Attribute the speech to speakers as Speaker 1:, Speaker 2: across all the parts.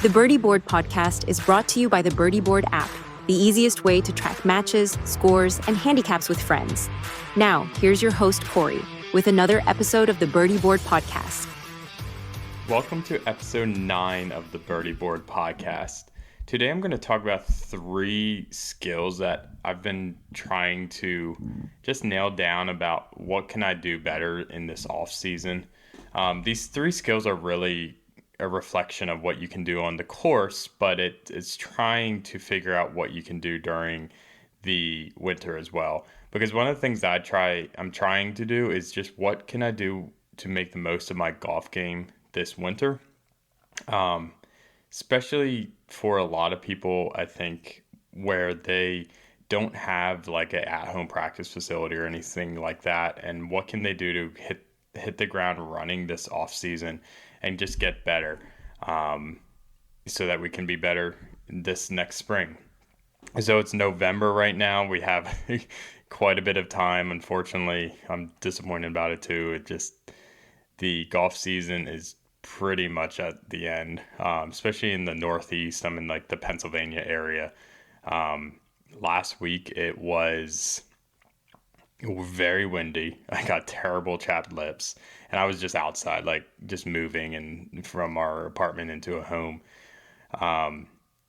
Speaker 1: The Birdie Board podcast is brought to you by the Birdie Board app, the easiest way to track matches, scores, and handicaps with friends. Now, here's your host, Corey, with another episode of the Birdie Board podcast.
Speaker 2: Welcome to episode 9 of the Birdie Board podcast. Today I'm going to talk about 3 skills that I've been trying to just nail down about what can I do better in this off season. These 3 skills are really a reflection of what you can do on the course, but it's trying to figure out what you can do during the winter as well. Because one of the things that I'm trying to do is just what can I do to make the most of my golf game this winter. Especially for a lot of people, I think, where they don't have like an at-home practice facility or anything like that, and what can they do to hit the ground running this off season and just get better, so that we can be better this next spring. So it's November right now. We have quite a bit of time. Unfortunately, I'm disappointed about it too. The golf season is pretty much at the end, especially in the Northeast. I'm in like the Pennsylvania area. Last week it was very windy. I got terrible chapped lips, and I was just outside, like just moving and from our apartment into a home. And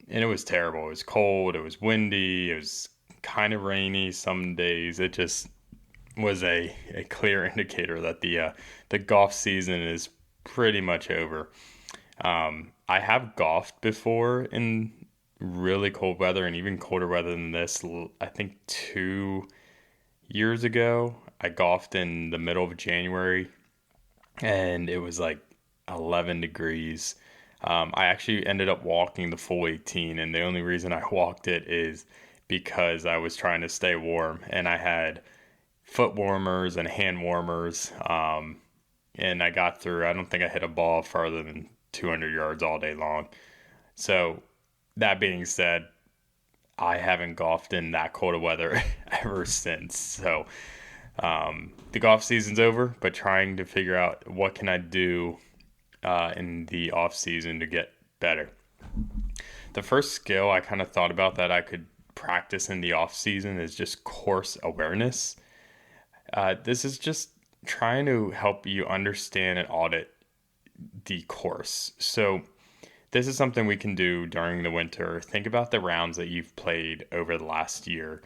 Speaker 2: it was terrible. It was cold. It was windy. It was kind of rainy some days. It just was a clear indicator that the golf season is pretty much over. I have golfed before in really cold weather and even colder weather than this. I think 2 years ago, I golfed in the middle of January and it was like 11 degrees. I actually ended up walking the full 18, and the only reason I walked it is because I was trying to stay warm, and I had foot warmers and hand warmers. And I got through. I don't think I hit a ball farther than 200 yards all day long. So that being said, I haven't golfed in that cold of weather ever since. So the golf season's over, but trying to figure out what can I do in the off season to get better. The first skill I kind of thought about that I could practice in the off season is just course awareness. This is just trying to help you understand and audit the course. So this is something we can do during the winter. Think about the rounds that you've played over the last year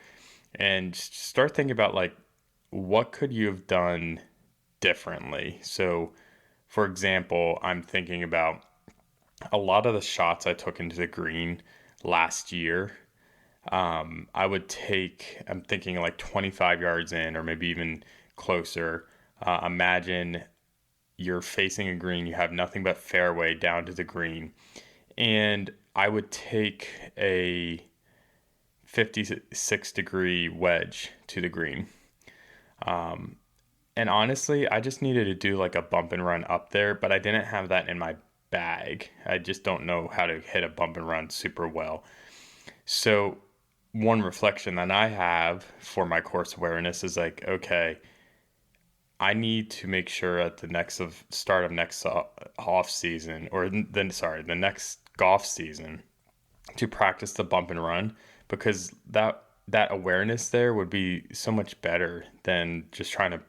Speaker 2: and start thinking about like, what could you have done differently? So for example, I'm thinking about a lot of the shots I took into the green last year. I'm thinking like 25 yards in or maybe even closer. Imagine you're facing a green, you have nothing but fairway down to the green, and I would take a 56 degree wedge to the green. And honestly, I just needed to do like a bump and run up there, but I didn't have that in my bag. I just don't know how to hit a bump and run super well. So one reflection that I have for my course awareness is like, okay, I need to make sure at the start of next off season, or the next golf season, to practice the bump and run, because that awareness there would be so much better than just trying to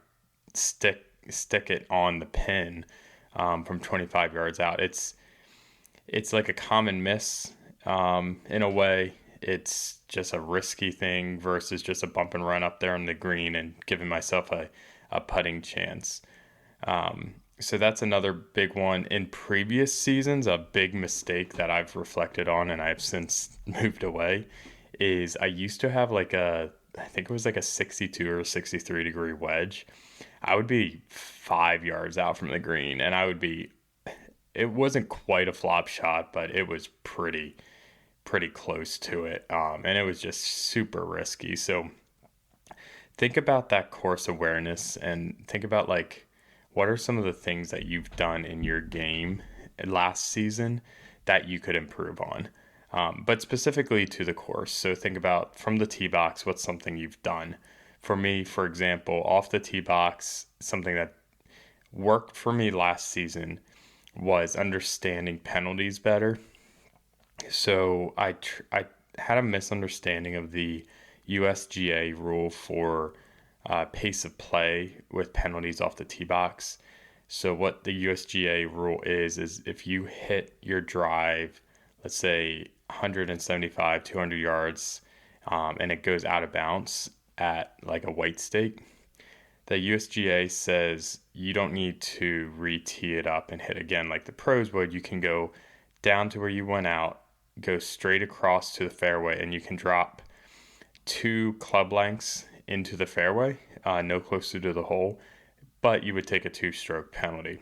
Speaker 2: stick it on the pin from 25 yards out. It's like a common miss in a way. It's just a risky thing versus just a bump and run up there on the green and giving myself a putting chance. So that's another big one. In previous seasons, a big mistake that I've reflected on and I've since moved away is I used to have I think it was like a 62 or 63 degree wedge. I would be 5 yards out from the green, and it wasn't quite a flop shot, but it was pretty close to it. And it was just super risky. So think about that course awareness and think about like, what are some of the things that you've done in your game last season that you could improve on? But specifically to the course. So think about from the tee box, what's something you've done? For me, for example, off the tee box, something that worked for me last season was understanding penalties better. So I had a misunderstanding of the USGA rule for pace of play with penalties off the tee box. So what the USGA rule is if you hit your drive, let's say 175, 200 yards, and it goes out of bounds at like a white stake, the USGA says you don't need to re-tee it up and hit again like the pros would. You can go down to where you went out, go straight across to the fairway, and you can drop 2 club lengths into the fairway, no closer to the hole, but you would take a 2-stroke penalty.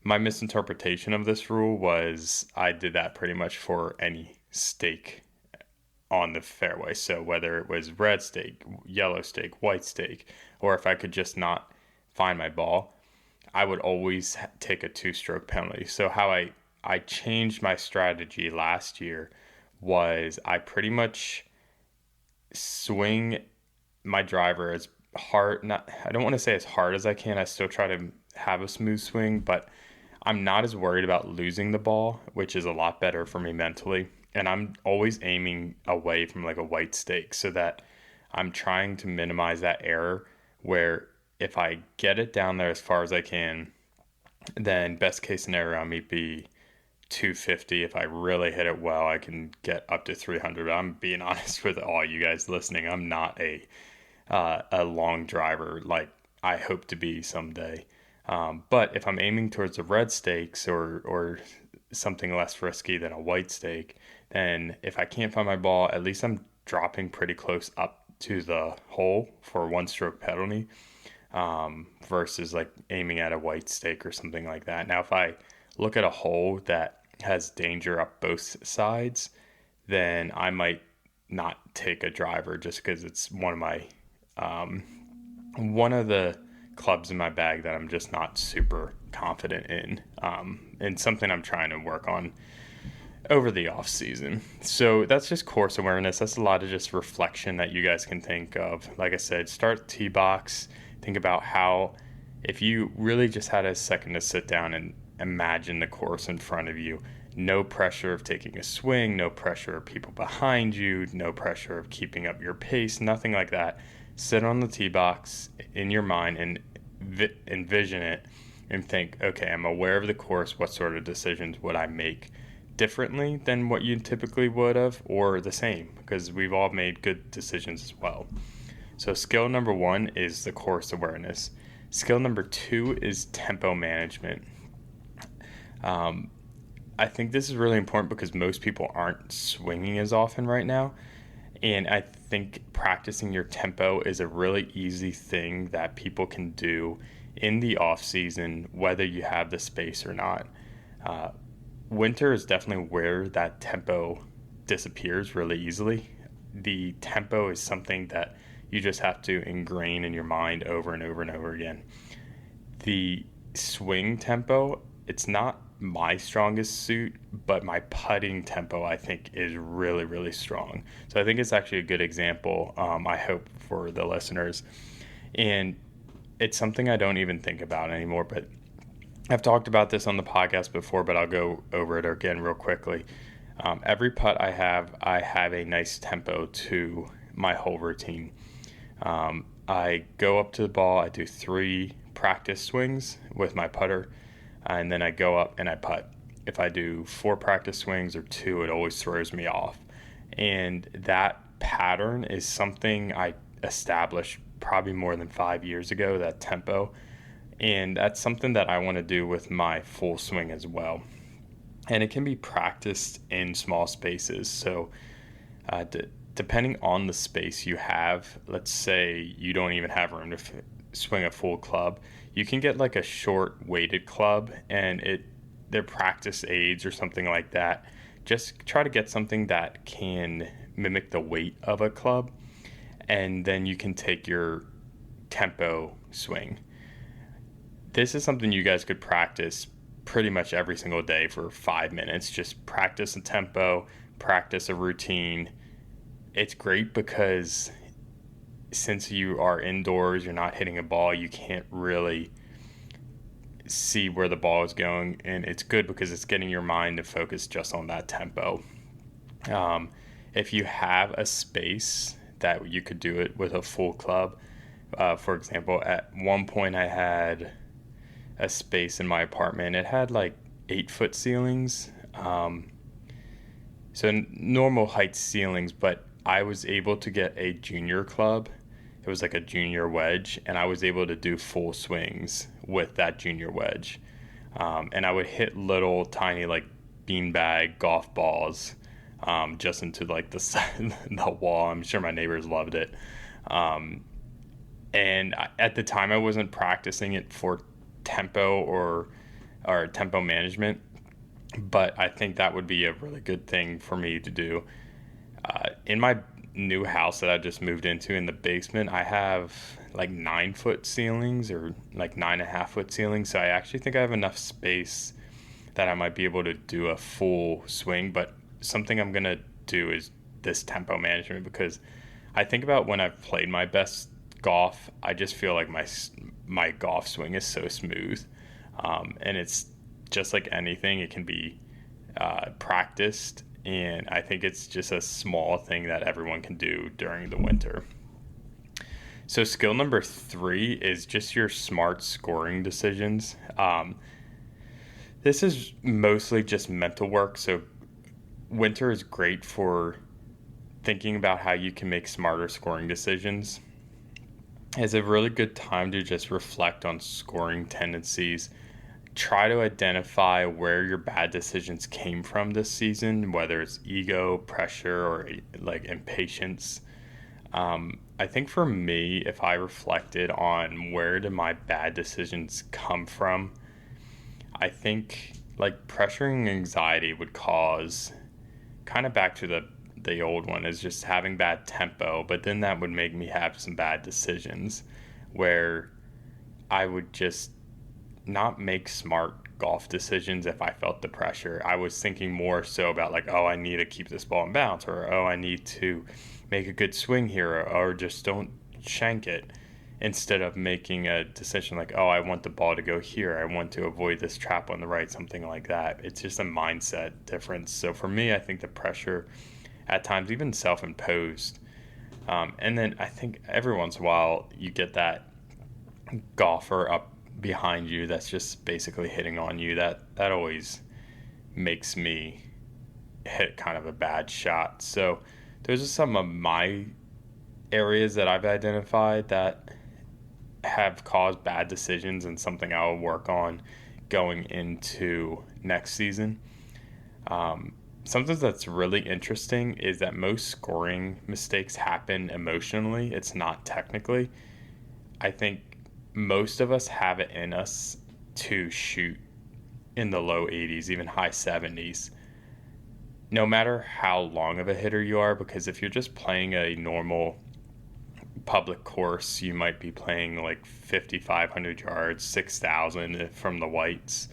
Speaker 2: My misinterpretation of this rule was I did that pretty much for any stake on the fairway. So whether it was red stake, yellow stake, white stake, or if I could just not find my ball, I would always take a 2-stroke penalty. So how I changed my strategy last year was I pretty much swing my driver as hard, not, I don't want to say as hard as I can. I still try to have a smooth swing, but I'm not as worried about losing the ball, which is a lot better for me mentally. And I'm always aiming away from like a white stake so that I'm trying to minimize that error where if I get it down there as far as I can, then best case scenario I may be 250. If I really hit it well, I can get up to 300. But I'm being honest with all you guys listening. I'm not a long driver like I hope to be someday. But if I'm aiming towards the red stakes or something less risky than a white stake, then if I can't find my ball, at least I'm dropping pretty close up to the hole for a 1-stroke penalty, versus like aiming at a white stake or something like that. Now, if I look at a hole that has danger up both sides, then I might not take a driver just because it's one of the clubs in my bag that I'm just not super confident in, and something I'm trying to work on over the off season. So that's just course awareness. That's a lot of just reflection that you guys can think of. Like I said, start tee box. Think about how, if you really just had a second to sit down and imagine the course in front of you, no pressure of taking a swing, no pressure of people behind you, no pressure of keeping up your pace, nothing like that. Sit on the tee box in your mind and envision it and think, okay, I'm aware of the course. What sort of decisions would I make differently than what you typically would have, or the same? Because we've all made good decisions as well. So skill number 1 is the course awareness. Skill number 2 is tempo management. I think this is really important because most people aren't swinging as often right now. And I think practicing your tempo is a really easy thing that people can do in the off season, whether you have the space or not. Winter is definitely where that tempo disappears really easily. The tempo is something that you just have to ingrain in your mind over and over and over again. The swing tempo, it's not my strongest suit, but my putting tempo I think is really, really strong. So I think it's actually a good example, I hope, for the listeners. And it's something I don't even think about anymore, but I've talked about this on the podcast before, but I'll go over it again real quickly. Every putt I have a nice tempo to my whole routine. I go up to the ball, I do 3 practice swings with my putter, and then I go up and I putt. If I do 4 practice swings or 2, it always throws me off. And that pattern is something I established probably more than 5 years ago, that tempo. And that's something that I want to do with my full swing as well. And it can be practiced in small spaces. So depending on the space you have, let's say you don't even have room to swing a full club, you can get like a short weighted club, and they're practice aids or something like that. Just try to get something that can mimic the weight of a club, and then you can take your tempo swing. This is something you guys could practice pretty much every single day for 5 minutes. Just practice a tempo, practice a routine. It's great because since you are indoors, you're not hitting a ball, you can't really see where the ball is going, and it's good because it's getting your mind to focus just on that tempo. If you have a space that you could do it with a full club, for example, at one point I had a space in my apartment. It had like 8-foot ceilings, so normal height ceilings, but I was able to get a junior club. It was like a junior wedge, and I was able to do full swings with that junior wedge. And I would hit little tiny like beanbag golf balls just into like the wall. I'm sure my neighbors loved it. And at the time, I wasn't practicing it for tempo or tempo management, but I think that would be a really good thing for me to do. In my new house that I just moved into, in the basement, I have like 9-foot ceilings or like 9.5-foot ceilings. So I actually think I have enough space that I might be able to do a full swing. But something I'm going to do is this tempo management, because I think about when I've played my best golf, I just feel like my golf swing is so smooth. And it's just like anything, it can be practiced. And I think it's just a small thing that everyone can do during the winter. So skill number 3 is just your smart scoring decisions. This is mostly just mental work. So winter is great for thinking about how you can make smarter scoring decisions. It's a really good time to just reflect on scoring tendencies. Try to identify where your bad decisions came from this season, whether it's ego, pressure, or like impatience. I think for me, if I reflected on where did my bad decisions come from, I think like pressure and anxiety would cause, kind of back to the old one, is just having bad tempo, but then that would make me have some bad decisions where I would just not make smart golf decisions if I felt the pressure. I was thinking more so about like, oh, I need to keep this ball in bounce, or oh, I need to make a good swing here, or just don't shank it, instead of making a decision like, oh, I want the ball to go here, I want to avoid this trap on the right, something like that. It's just a mindset difference. So for me, I think the pressure at times, even self-imposed, and then I think every once in a while you get that golfer up behind you that's just basically hitting on you. That always makes me hit kind of a bad shot. So those are some of my areas that I've identified that have caused bad decisions, and something I'll work on going into next season. Something that's really interesting is that most scoring mistakes happen emotionally. It's not technically. I think most of us have it in us to shoot in the low 80s, even high 70s, no matter how long of a hitter you are, because if you're just playing a normal public course, you might be playing like 5,500 yards, 6,000 from the whites.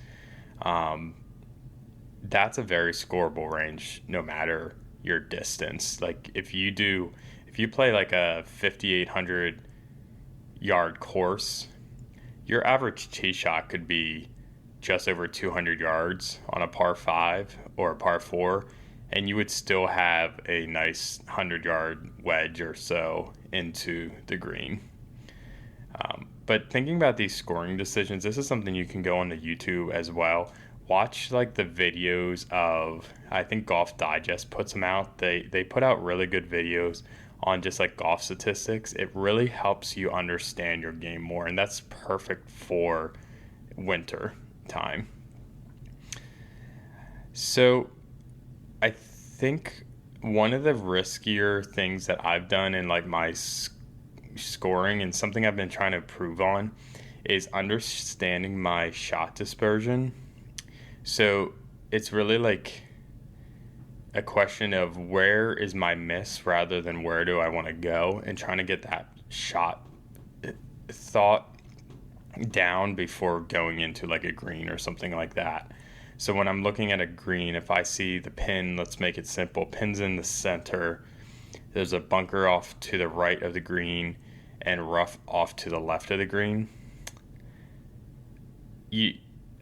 Speaker 2: That's a very scoreable range no matter your distance. Like if you play like a 5,800 yard course, your average tee shot could be just over 200 yards on a par 5 or a par 4, and you would still have a nice 100-yard wedge or so into the green. But thinking about these scoring decisions, this is something you can go on the YouTube as well. Watch like the videos of, I think Golf Digest puts them out. They put out really good videos on just like golf statistics. It really helps you understand your game more, and that's perfect for winter time. So I think one of the riskier things that I've done in like my scoring, and something I've been trying to improve on, is understanding my shot dispersion. So it's really like a question of where is my miss rather than where do I want to go, and trying to get that shot thought down before going into like a green or something like that. So when I'm looking at a green, if I see the pin, let's make it simple, pin's in the center, there's a bunker off to the right of the green and rough off to the left of the green.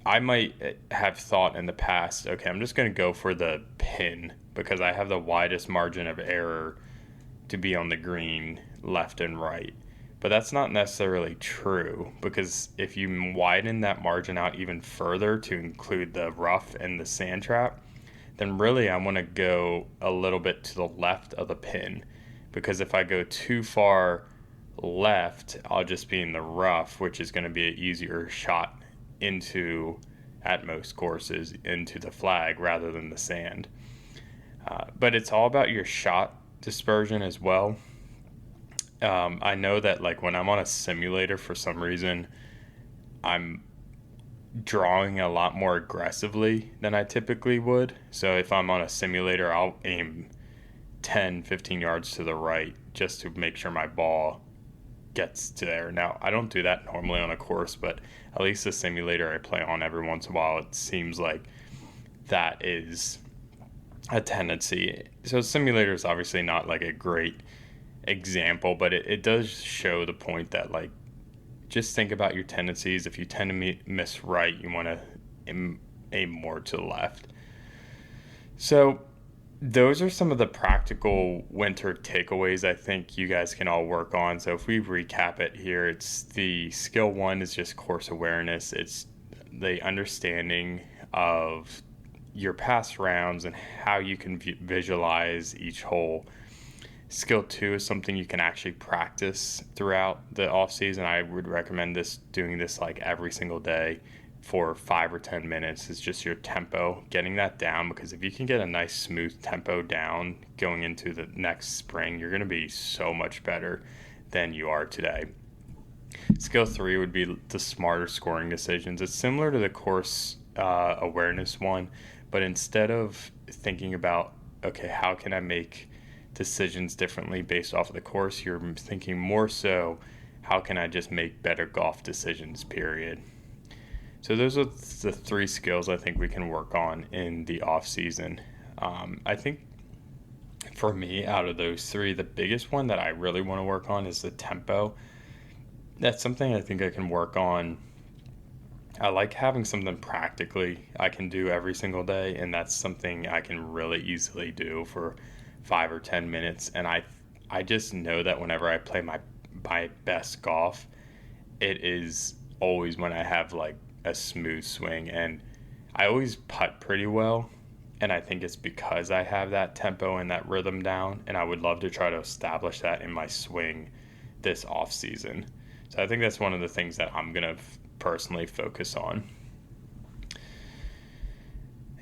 Speaker 2: I might have thought in the past, okay, I'm just going to go for the pin because I have the widest margin of error to be on the green left and right. But that's not necessarily true, because if you widen that margin out even further to include the rough and the sand trap, then really I want to go a little bit to the left of the pin, because if I go too far left, I'll just be in the rough, which is going to be an easier shot into, at most courses, into the flag rather than the sand. But it's all about your shot dispersion as well. I know that like when I'm on a simulator, for some reason, I'm drawing a lot more aggressively than I typically would. So if I'm on a simulator, I'll aim 10, 15 yards to the right just to make sure my ball gets to there. Now, I don't do that normally on a course, but at least the simulator I play on every once in a while, it seems like that is a tendency. So simulator is obviously not like a great example, but it does show the point that like just think about your tendencies. If you tend to miss right, you want to aim more to the left. So those are some of the practical winter takeaways I think you guys can all work on. So if we recap it here, it's the skill one is just course awareness. It's the understanding of your past rounds and how you can visualize each hole. Skill 2 is something you can actually practice throughout the off season. I would recommend doing this like every single day for 5 or 10 minutes. It's just your tempo, getting that down, because if you can get a nice smooth tempo down going into the next spring, you're going to be so much better than you are today. Skill 3 would be the smarter scoring decisions. It's similar to the course awareness one, but instead of thinking about, okay, how can I make decisions differently based off of the course, you're thinking more so, how can I just make better golf decisions, period. So those are the 3 skills I think we can work on in the off season. I think for me, out of those 3, the biggest one that I really want to work on is the tempo. That's something I think I can work on. I like having something practically I can do every single day, and that's something I can really easily do for 5 or 10 minutes. And I just know that whenever I play my best golf, it is always when I have like a smooth swing, and I always putt pretty well, and I think it's because I have that tempo and that rhythm down, and I would love to try to establish that in my swing this off season. So I think that's one of the things that I'm going to personally focus on.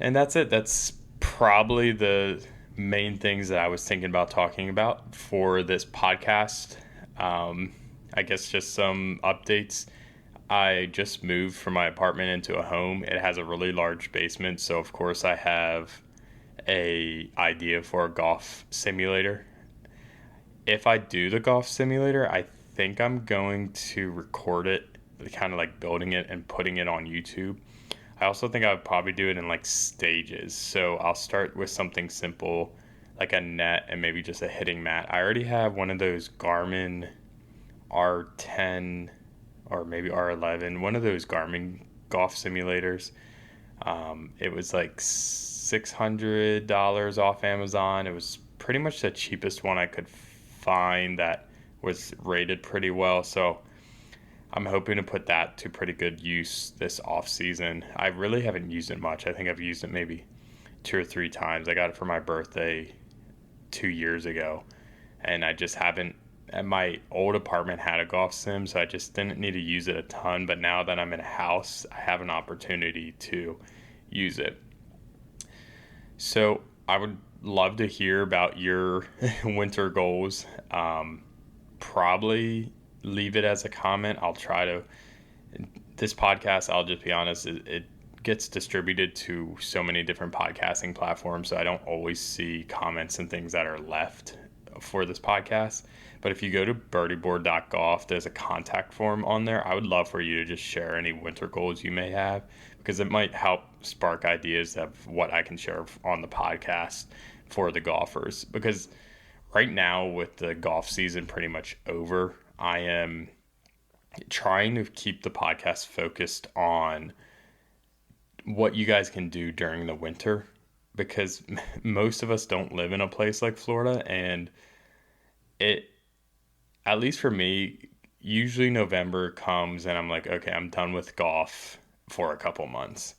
Speaker 2: And that's it. That's probably the main things that I was thinking about talking about for this podcast. I guess just some updates. I just moved from my apartment into a home. It has a really large basement, so of course I have a idea for a golf simulator. If I do the golf simulator, I think I'm going to record it, kind of like building it and putting it on YouTube. I also think I would probably do it in like stages. So I'll start with something simple like a net and maybe just a hitting mat. I already have one of those Garmin R10 or maybe R11, one of those Garmin golf simulators. It was like $600 off Amazon. It was pretty much the cheapest one I could find that was rated pretty well. So I'm hoping to put that to pretty good use this off season. I really haven't used it much. I think I've used it maybe 2 or 3 times. I got it for my birthday 2 years ago, and I just haven't. And my old apartment had a golf sim, so I just didn't need to use it a ton. But now that I'm in a house, I have an opportunity to use it. So I would love to hear about your winter goals. Probably leave it as a comment. I'll try to. This podcast, I'll just be honest, it gets distributed to so many different podcasting platforms, so I don't always see comments and things that are left for this podcast. But if you go to birdieboard.golf, there's a contact form on there. I would love for you to just share any winter goals you may have, because it might help spark ideas of what I can share on the podcast for the golfers. Because right now, with the golf season pretty much over, I am trying to keep the podcast focused on what you guys can do during the winter, because most of us don't live in a place like Florida, and it, at least for me, usually November comes and I'm like, okay, I'm done with golf for a couple months.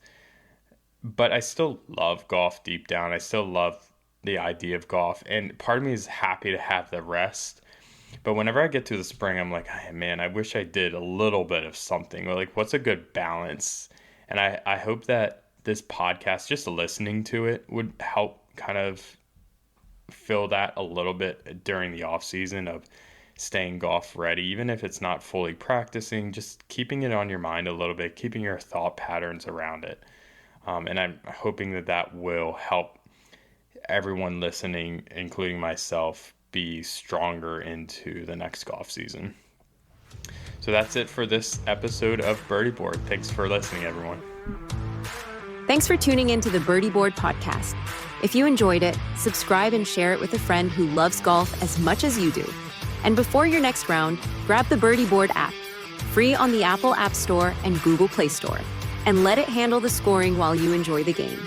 Speaker 2: But I still love golf deep down. I still love the idea of golf, and part of me is happy to have the rest. But whenever I get to the spring, I'm like, hey, man, I wish I did a little bit of something. Or like, what's a good balance? And I hope that this podcast, just listening to it, would help kind of fill that a little bit during the off season of staying golf ready, even if it's not fully practicing, just keeping it on your mind a little bit, keeping your thought patterns around it. And I'm hoping that that will help everyone listening, including myself, be stronger into the next golf season. So that's it for this episode of Birdie Board. Thanks for listening, everyone.
Speaker 1: Thanks for tuning in to the Birdie Board podcast. If you enjoyed it, subscribe and share it with a friend who loves golf as much as you do. And before your next round, grab the Birdie Board app, free on the Apple App Store and Google Play Store, and let it handle the scoring while you enjoy the game.